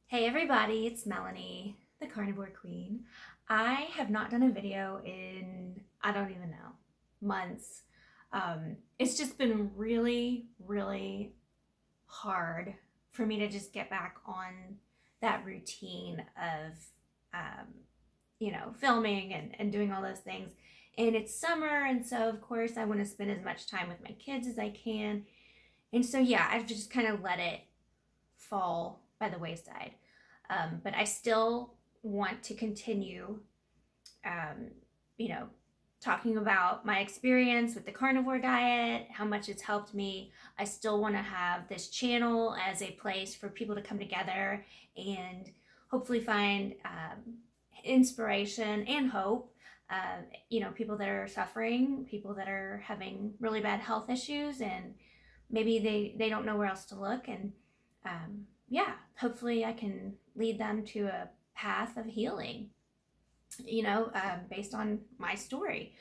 Hey everybody, it's Melanie, the Carnivore Queen. I have not done a video in, I don't even know, months. It's just been really hard for me to just get back on that routine of, um, filming and doing all those things. And it's summer, and so of course I want to spend as much time with my kids as I can. And so, yeah, I've just kind of let it fall by the wayside. But I still want to continue, um, you know, talking about my experience with the carnivore diet, how much it's helped me. I still want to have this channel as a place for people to come together and hopefully find inspiration and hope. People that are suffering, people that are having really bad health issues, and maybe they don't know where else to look. And yeah, hopefully I can lead them to a path of healing, based on my story.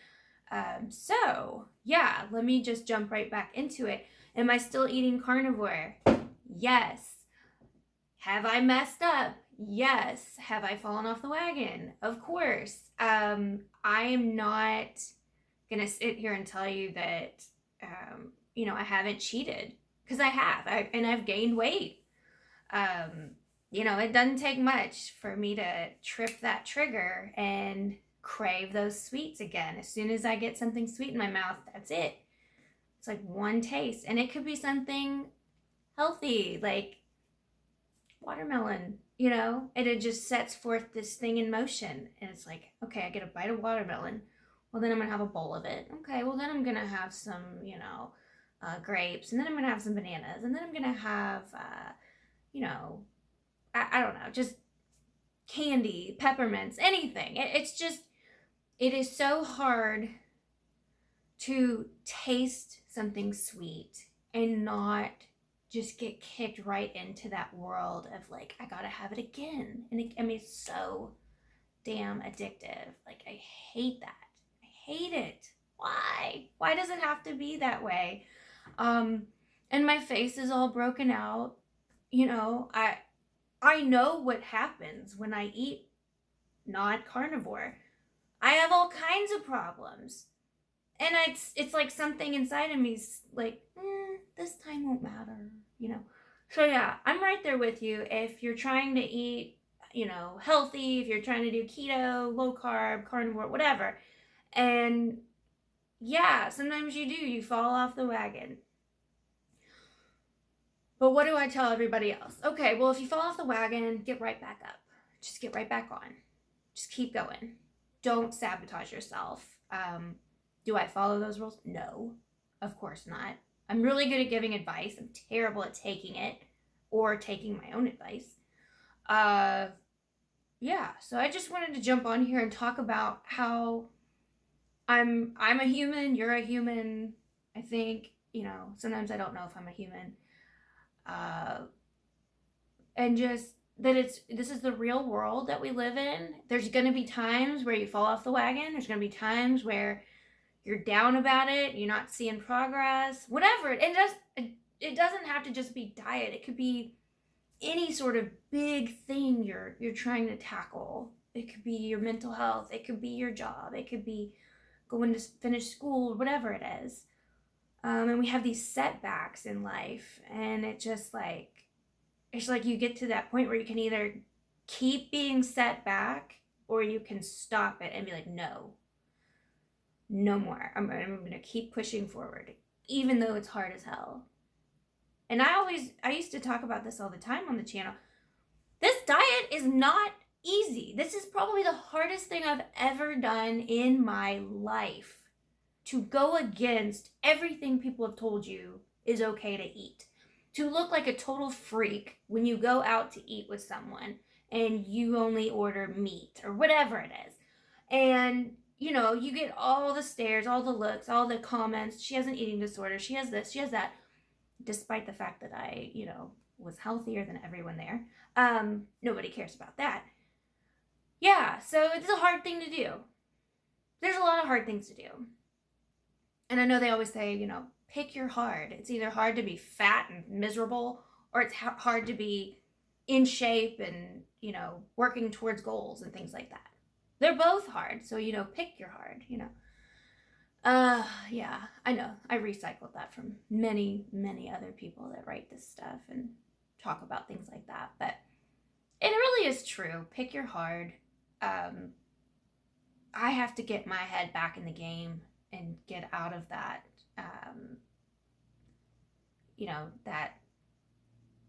So, yeah, let me just jump right back into it. Am I still eating carnivore? Yes. Have I messed up? Yes. Have I fallen off the wagon? Of course. I am not going to sit here and tell you that, I haven't cheated, because I have, and I've gained weight. It doesn't take much for me to trip that trigger and crave those sweets again. As soon as I get something sweet in my mouth, that's it. It's like one taste, and it could be something healthy, like watermelon, and it just sets forth this thing in motion. And it's like, okay, I get a bite of watermelon. Well, then I'm gonna have a bowl of it. Okay, well, then I'm gonna have some, grapes, and then I'm gonna have some bananas, and then I'm gonna have, I don't know, just candy, peppermints, anything. It is so hard to taste something sweet and not just get kicked right into that world of like, I gotta have it again. And it's so damn addictive. Like, I hate that. I hate it. Why? Why does it have to be that way? And my face is all broken out. I know what happens when I eat not carnivore. I have all kinds of problems. And it's like something inside of me's like, this time won't matter. So yeah, I'm right there with you. If you're trying to eat, healthy, if you're trying to do keto, low carb, carnivore, whatever. And yeah, sometimes you fall off the wagon. But what do I tell everybody else? Okay, well, if you fall off the wagon, get right back up. Just get right back on. Just keep going. Don't sabotage yourself. Do I follow those rules? No, of course not. I'm really good at giving advice. I'm terrible at taking it or taking my own advice. Yeah, so I just wanted to jump on here and talk about how I'm a human, you're a human. I think, sometimes I don't know if I'm a human. And just that this is the real world that we live in. There's going to be times where you fall off the wagon. There's going to be times where you're down about it, you're not seeing progress, whatever. It doesn't have to just be diet. It could be any sort of big thing you're trying to tackle. It could be your mental health, it could be your job, it could be going to finish school, whatever it is. And we have these setbacks in life, and it's like you get to that point where you can either keep being set back or you can stop it and be like, no more. I'm going to keep pushing forward, even though it's hard as hell. And I used to talk about this all the time on the channel. This diet is not easy. This is probably the hardest thing I've ever done in my life, to go against everything people have told you is okay to eat. To look like a total freak when you go out to eat with someone and you only order meat or whatever it is. And you get all the stares, all the looks, all the comments. She has an eating disorder. She has this, she has that. Despite the fact that I, was healthier than everyone there. Nobody cares about that. Yeah, so it's a hard thing to do. There's a lot of hard things to do. And I know they always say, pick your hard. It's either hard to be fat and miserable, or it's hard to be in shape and, you know, working towards goals and things like that. They're both hard. So, you know, pick your hard, you know. Yeah, I know. I recycled that from many, many other people that write this stuff and talk about things like that. But it really is true. Pick your hard. I have to get my head back in the game and get out of that, you know, that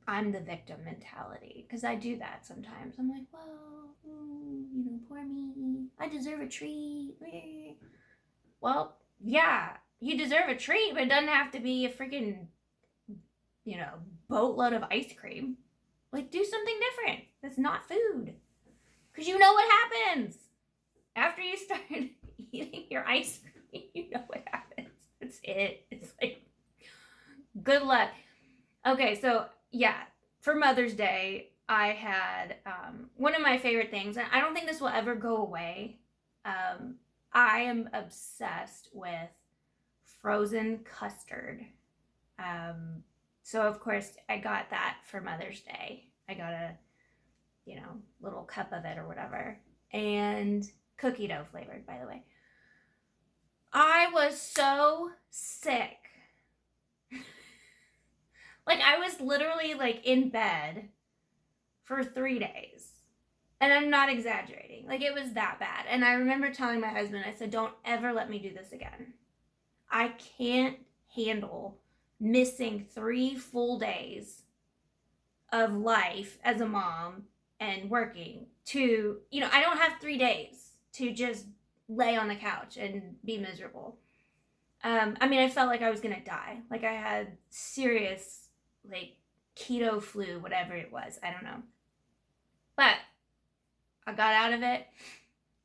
I'm the victim mentality. Because I do that sometimes. I'm like, well, you know, poor me. I deserve a treat. Well, yeah, you deserve a treat, but it doesn't have to be a freaking, you know, boatload of ice cream. Like, do something different that's not food. Because you know what happens after you start eating your ice cream. You know what happens. It's it. It's like, good luck. Okay, so yeah, for Mother's Day, I had one of my favorite things, and I don't think this will ever go away. I am obsessed with frozen custard. So of course I got that for Mother's Day. I got a, you know, little cup of it or whatever. And cookie dough flavored, by the way. I was so sick. Like, I was literally like in bed for 3 days. And I'm not exaggerating. Like, it was that bad. And I remember telling my husband, I said, don't ever let me do this again. I can't handle missing 3 full days of life as a mom and working to, you know, I don't have 3 days to just lay on the couch and be miserable. I mean, I felt like I was gonna die. Like, I had serious, like, keto flu, whatever it was. I don't know. But I got out of it.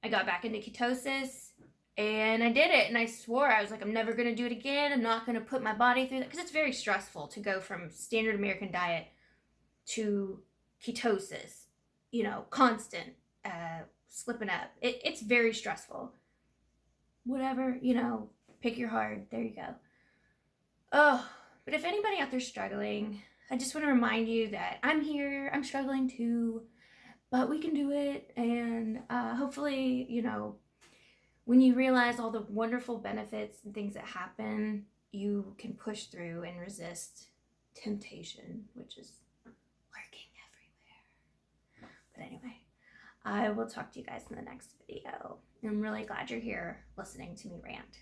I got back into ketosis. And I did it, and I swore, I was like, I'm never going to do it again. I'm not going to put my body through that. Because it's very stressful to go from standard American diet to ketosis, you know, constant, slipping up. It's very stressful. Whatever, you know, pick your hard. There you go. Oh, but if anybody out there struggling, I just want to remind you that I'm here. I'm struggling too. But we can do it. And hopefully, you know, when you realize all the wonderful benefits and things that happen, you can push through and resist temptation, which is lurking everywhere. But anyway, I will talk to you guys in the next video. I'm really glad you're here listening to me rant.